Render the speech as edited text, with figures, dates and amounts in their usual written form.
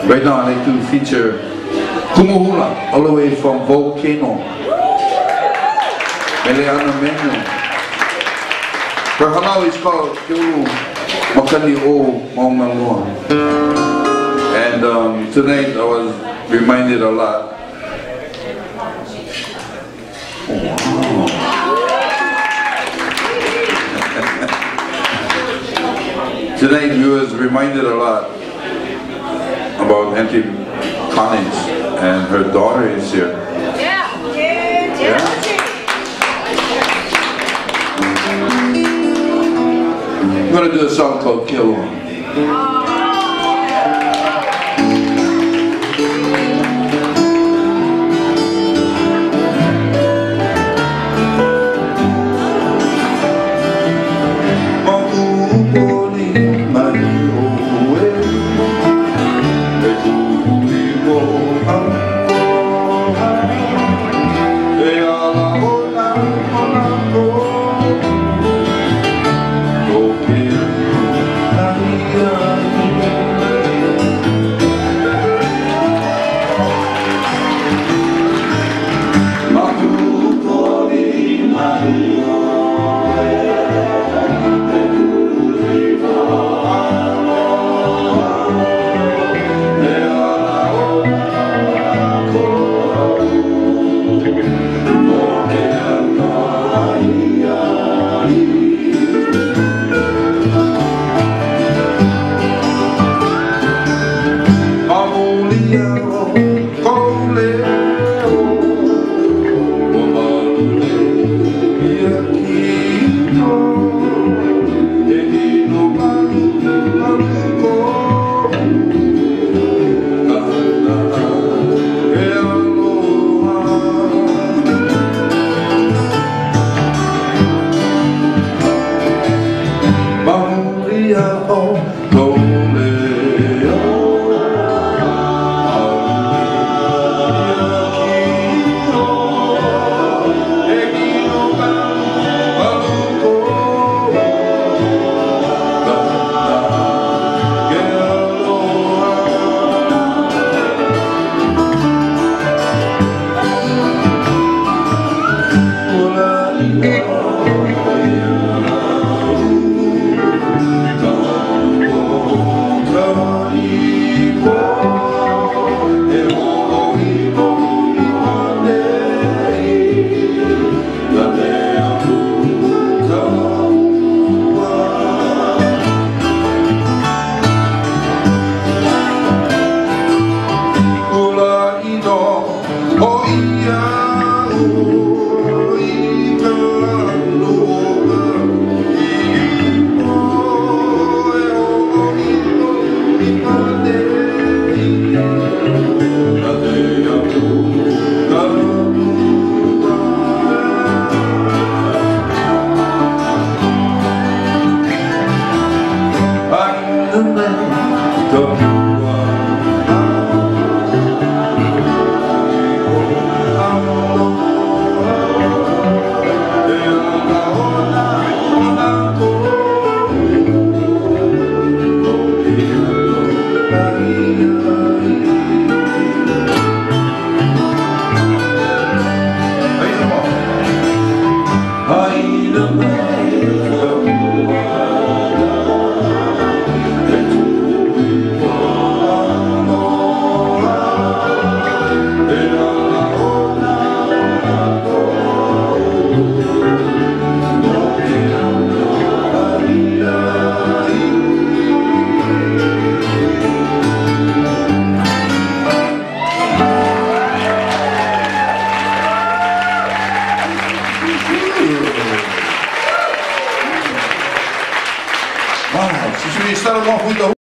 Right now I'd like to feature Kumuhula, all the way from Volcano. Meleana Menu. Her halau is called Kiulu Makani O Maungalua. And tonight I was reminded a lot. Tonight we was reminded a lot about Auntie Connie, and her daughter is here. Yeah. I'm going to do a song called Kill.